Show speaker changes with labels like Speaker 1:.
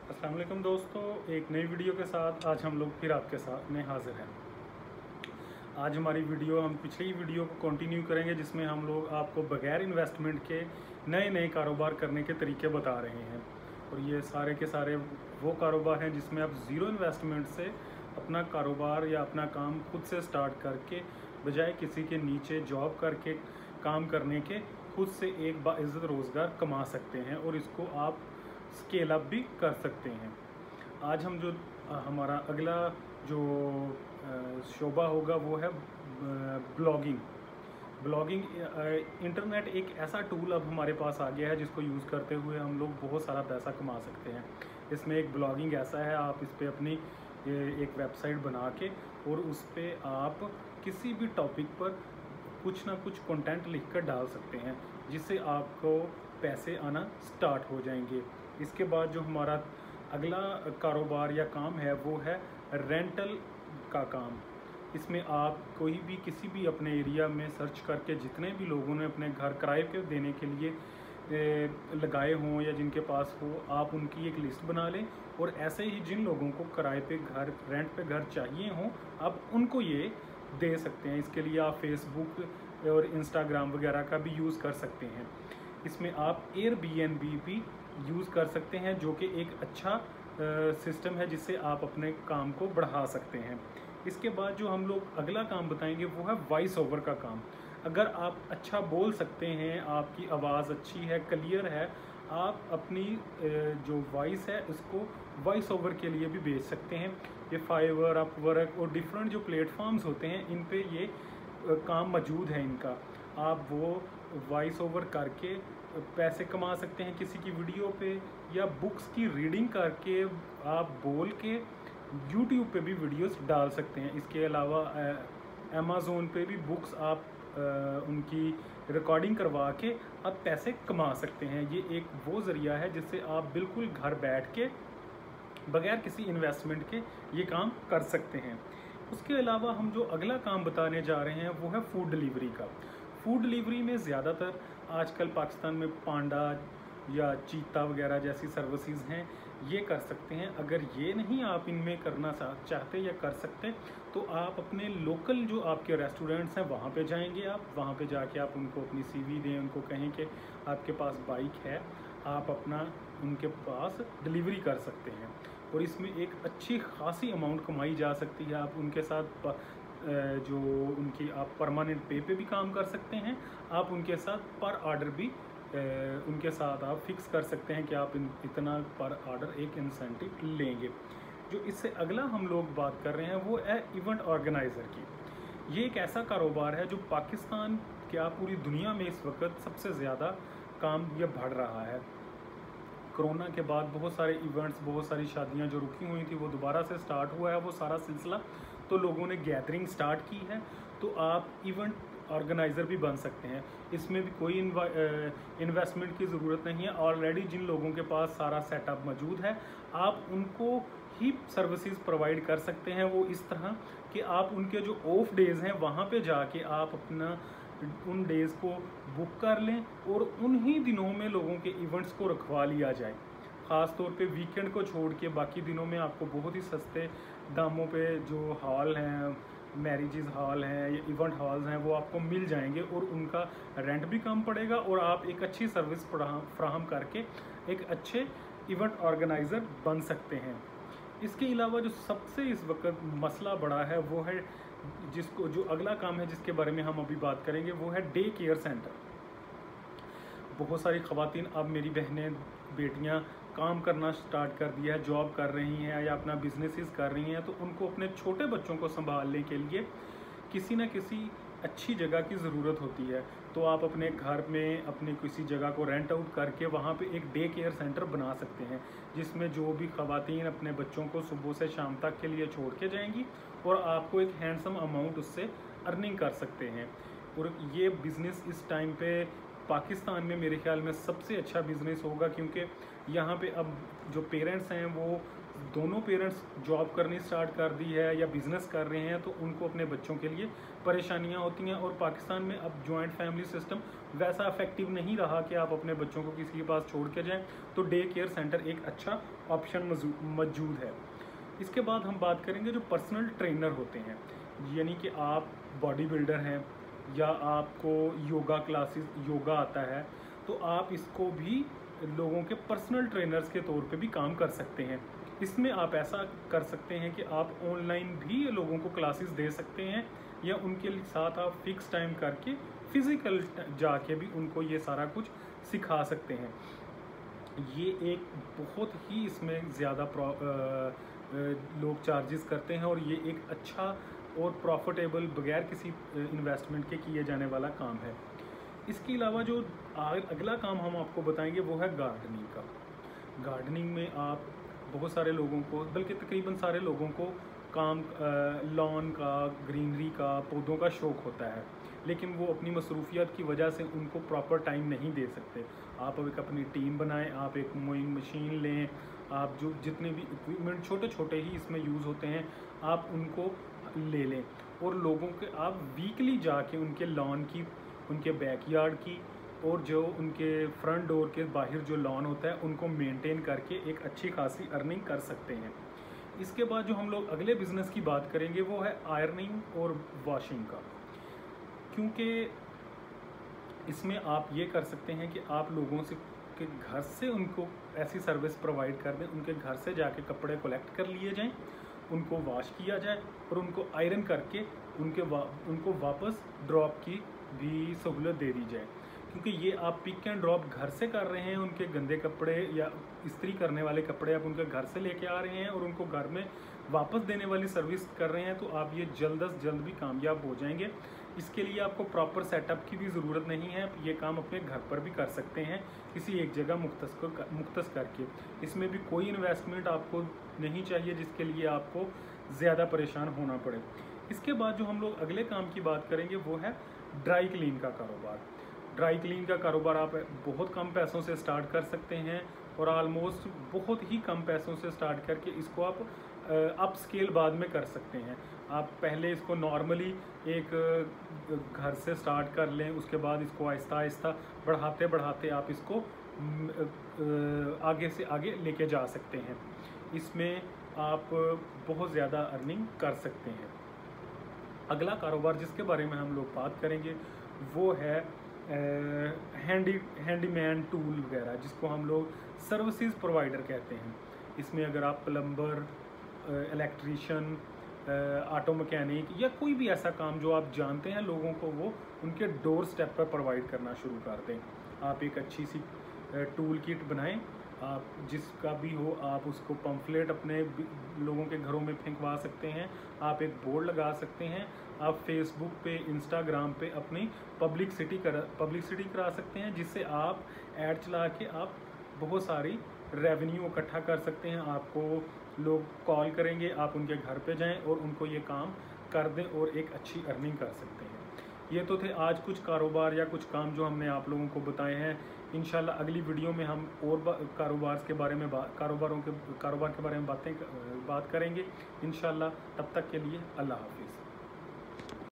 Speaker 1: अस्सलाम वालेकुम दोस्तों, एक नई वीडियो के साथ आज हम लोग फिर आपके साथ में हाजिर हैं। आज हमारी वीडियो हम पिछली वीडियो को कंटिन्यू करेंगे जिसमें हम लोग आपको बगैर इन्वेस्टमेंट के नए नए कारोबार करने के तरीके बता रहे हैं। और ये सारे के सारे वो कारोबार हैं जिसमें आप ज़ीरो इन्वेस्टमेंट से अपना कारोबार या अपना काम खुद से स्टार्ट करके बजाय किसी के नीचे जॉब करके काम करने के खुद से एक बाइज़्ज़त रोज़गार कमा सकते हैं और इसको आप स्केल अप भी कर सकते हैं। आज हम जो हमारा अगला जो शोबा होगा वो है ब्लॉगिंग। इंटरनेट एक ऐसा टूल अब हमारे पास आ गया है जिसको यूज़ करते हुए हम लोग बहुत सारा पैसा कमा सकते हैं। इसमें एक ब्लॉगिंग ऐसा है, आप इस पर अपनी एक वेबसाइट बना के और उस पर आप किसी भी टॉपिक पर कुछ ना कुछ कंटेंट लिख कर डाल सकते हैं जिससे आपको पैसे आना स्टार्ट हो जाएंगे। इसके बाद जो हमारा अगला कारोबार या काम है वो है रेंटल का काम। इसमें आप कोई भी किसी भी अपने एरिया में सर्च करके जितने भी लोगों ने अपने घर किराए पे देने के लिए लगाए हों या जिनके पास हो, आप उनकी एक लिस्ट बना लें और ऐसे ही जिन लोगों को किराए पे घर रेंट पे घर चाहिए हों आप उनको ये दे सकते हैं। इसके लिए आप फेसबुक और इंस्टाग्राम वगैरह का भी यूज़ कर सकते हैं। इसमें आप एयरबीएनबी भी यूज़ कर सकते हैं जो कि एक अच्छा सिस्टम है जिससे आप अपने काम को बढ़ा सकते हैं। इसके बाद जो हम लोग अगला काम बताएंगे वो है वॉइस ओवर का काम। अगर आप अच्छा बोल सकते हैं, आपकी आवाज़ अच्छी है, क्लियर है, आप अपनी जो वॉइस है उसको वॉइस ओवर के लिए भी भेज सकते हैं। ये फाइवर, अपवर्क और डिफरेंट जो प्लेटफॉर्म्स होते हैं इन पे ये काम मौजूद है इनका। आप वो वॉइस ओवर करके पैसे कमा सकते हैं किसी की वीडियो पे, या बुक्स की रीडिंग करके आप बोल के यूट्यूब पे भी वीडियोस डाल सकते हैं। इसके अलावा अमेज़ोन पे भी बुक्स आप उनकी रिकॉर्डिंग करवा के आप पैसे कमा सकते हैं। ये एक वो ज़रिया है जिससे आप बिल्कुल घर बैठ के बगैर किसी इन्वेस्टमेंट के ये काम कर सकते हैं। उसके अलावा हम जो अगला काम बताने जा रहे हैं वो है फूड डिलीवरी का। फूड डिलीवरी में ज़्यादातर आजकल पाकिस्तान में पांडा या चीता वगैरह जैसी सर्विसेज हैं, ये कर सकते हैं। अगर ये नहीं आप इनमें करना चाहते या कर सकते तो आप अपने लोकल जो आपके रेस्टोरेंट्स हैं वहाँ पे जाएंगे। आप वहाँ पे जाके आप उनको अपनी सीवी दें, उनको कहें कि आपके पास बाइक है, आप अपना उनके पास डिलीवरी कर सकते हैं और इसमें एक अच्छी खासी अमाउंट कमाई जा सकती है। आप उनके साथ जो उनकी आप परमानेंट पे भी काम कर सकते हैं, आप उनके साथ पर ऑर्डर भी उनके साथ आप फिक्स कर सकते हैं कि आप इतना पर ऑर्डर एक इंसेंटिव लेंगे। जो इससे अगला हम लोग बात कर रहे हैं वो है इवेंट ऑर्गेनाइज़र की। ये एक ऐसा कारोबार है जो पाकिस्तान क्या पूरी दुनिया में इस वक्त सबसे ज़्यादा काम ये बढ़ रहा है। कोरोना के बाद बहुत सारे इवेंट्स, बहुत सारी शादियां जो रुकी हुई थी वो दोबारा से स्टार्ट हुआ है वो सारा सिलसिला। तो लोगों ने गैदरिंग स्टार्ट की है, तो आप इवेंट ऑर्गेनाइज़र भी बन सकते हैं। इसमें भी कोई इन्वेस्टमेंट की ज़रूरत नहीं है। ऑलरेडी जिन लोगों के पास सारा सेटअप मौजूद है आप उनको ही सर्विसेज प्रोवाइड कर सकते हैं। वो इस तरह कि आप उनके जो ऑफ डेज़ हैं वहाँ पे जाके आप अपना उन डेज़ को बुक कर लें और उन्हीं दिनों में लोगों के इवेंट्स को रखवा लिया जाए। ख़ास तौर पे वीकेंड को छोड़ के बाकी दिनों में आपको बहुत ही सस्ते दामों पे जो हॉल हैं, मैरिजेस हॉल हैं या इवेंट हॉल्स हैं, वो आपको मिल जाएंगे और उनका रेंट भी कम पड़ेगा और आप एक अच्छी सर्विस फ्राहम करके एक अच्छे इवेंट ऑर्गेनाइज़र बन सकते हैं। इसके अलावा जो सबसे इस वक्त मसला बड़ा है वो है जिसको जो अगला काम है जिसके बारे में हम अभी बात करेंगे वो है डे केयर सेंटर। बहुत सारी ख़वातीन, अब मेरी बहनें, बेटियां काम करना स्टार्ट कर दिया है, जॉब कर रही हैं या अपना बिजनेसेस कर रही हैं, तो उनको अपने छोटे बच्चों को संभालने के लिए किसी न किसी अच्छी जगह की ज़रूरत होती है। तो आप अपने घर में अपनी किसी जगह को रेंट आउट करके वहाँ पे एक डे केयर सेंटर बना सकते हैं जिसमें जो भी ख़वातीन अपने बच्चों को सुबह से शाम तक के लिए छोड़ के जाएंगी और आपको एक हैंडसम अमाउंट उससे अर्निंग कर सकते हैं। और ये बिज़नेस इस टाइम पे पाकिस्तान में मेरे ख्याल में सबसे अच्छा बिज़नेस होगा, क्योंकि यहाँ पे अब जो पेरेंट्स हैं वो दोनों पेरेंट्स जॉब करनी स्टार्ट कर दी है या बिज़नेस कर रहे हैं तो उनको अपने बच्चों के लिए परेशानियां होती हैं। और पाकिस्तान में अब जॉइंट फैमिली सिस्टम वैसा इफेक्टिव नहीं रहा कि आप अपने बच्चों को किसी के पास छोड़ के जाएं, तो डे केयर सेंटर एक अच्छा ऑप्शन मौजूद है। इसके बाद हम बात करेंगे जो पर्सनल ट्रेनर होते हैं, यानी कि आप बॉडी बिल्डर हैं या आपको योगा आता है, तो आप इसको भी लोगों के पर्सनल ट्रेनर्स के तौर पे भी काम कर सकते हैं। इसमें आप ऐसा कर सकते हैं कि आप ऑनलाइन भी लोगों को क्लासेस दे सकते हैं या उनके साथ आप फिक्स टाइम करके फिज़िकल जाके भी उनको ये सारा कुछ सिखा सकते हैं। ये एक बहुत ही इसमें ज़्यादा लोग चार्जेस करते हैं और ये एक अच्छा और प्रॉफिटेबल बगैर किसी इन्वेस्टमेंट के किए जाने वाला काम है। इसके अलावा जो अगला काम हम आपको बताएंगे वो है गार्डनिंग का। गार्डनिंग में आप बहुत सारे लोगों को, बल्कि तकरीबन सारे लोगों को काम लॉन का, ग्रीनरी का, पौधों का शौक़ होता है, लेकिन वो अपनी मसरूफियत की वजह से उनको प्रॉपर टाइम नहीं दे सकते। आप एक अपनी टीम बनाएं, आप एक मोइंग मशीन लें, आप जो जितने भी इक्विपमेंट छोटे छोटे ही इसमें यूज़ होते हैं आप उनको ले लें और लोगों के आप वीकली जाके उनके लॉन की, उनके बैकयार्ड की और जो उनके फ्रंट डोर के बाहर जो लॉन होता है उनको मेंटेन करके एक अच्छी खासी अर्निंग कर सकते हैं। इसके बाद जो हम लोग अगले बिज़नेस की बात करेंगे वो है आयरनिंग और वॉशिंग का, क्योंकि इसमें आप ये कर सकते हैं कि आप लोगों से के घर से उनको ऐसी सर्विस प्रोवाइड कर दें, उनके घर से जाके कपड़े कलेक्ट कर लिए जाएं, उनको वॉश किया जाए और उनको आयरन करके उनको वापस ड्रॉप की भी सहूलत दे दी जाए। क्योंकि ये आप पिक एंड ड्रॉप घर से कर रहे हैं, उनके गंदे कपड़े या इस्त्री करने वाले कपड़े आप उनके घर से लेके आ रहे हैं और उनको घर में वापस देने वाली सर्विस कर रहे हैं, तो आप ये जल्द अज जल्द भी कामयाब हो जाएंगे। इसके लिए आपको प्रॉपर सेटअप की भी ज़रूरत नहीं है, ये काम अपने घर पर भी कर सकते हैं किसी एक जगह मुख्तस करके। इसमें भी कोई इन्वेस्टमेंट आपको नहीं चाहिए जिसके लिए आपको ज़्यादा परेशान होना पड़े। इसके बाद जो हम लोग अगले काम की बात करेंगे वो है ड्राई क्लीन का कारोबार। ड्राई क्लीन का कारोबार आप बहुत कम पैसों से स्टार्ट कर सकते हैं और आलमोस्ट बहुत ही कम पैसों से स्टार्ट करके इसको आप अप स्केल बाद में कर सकते हैं। आप पहले इसको नॉर्मली एक घर से स्टार्ट कर लें, उसके बाद इसको आहिस्ता आहिस्ता बढ़ाते बढ़ाते आप इसको आगे से आगे लेके जा सकते हैं। इसमें आप बहुत ज़्यादा अर्निंग कर सकते हैं। अगला कारोबार जिसके बारे में हम लोग बात करेंगे वो है हैंडीमैन टूल वगैरह, जिसको हम लोग सर्विसेज प्रोवाइडर कहते हैं। इसमें अगर आप प्लम्बर, इलेक्ट्रीशियन, ऑटो मैकेनिक या कोई भी ऐसा काम जो आप जानते हैं लोगों को, वो उनके डोर स्टेप पर प्रोवाइड करना शुरू कर दें। आप एक अच्छी सी टूल किट बनाएं, आप जिसका भी हो, आप उसको पंफलेट अपने लोगों के घरों में फेंकवा सकते हैं, आप एक बोर्ड लगा सकते हैं, आप फेसबुक पे, इंस्टाग्राम पे अपनी पब्लिसिटी करा सकते हैं, जिससे आप ऐड चला के आप बहुत सारी रेवेन्यू इकट्ठा कर सकते हैं। आपको लोग कॉल करेंगे, आप उनके घर पे जाएं और उनको ये काम कर दें और एक अच्छी अर्निंग कर सकते हैं। ये तो थे आज कुछ कारोबार या कुछ काम जो हमने आप लोगों को बताए हैं। इंशाल्लाह अगली वीडियो में हम और कारोबार के बारे में बात करेंगे इंशाल्लाह। तब तक के लिए अल्लाह हाफिज़।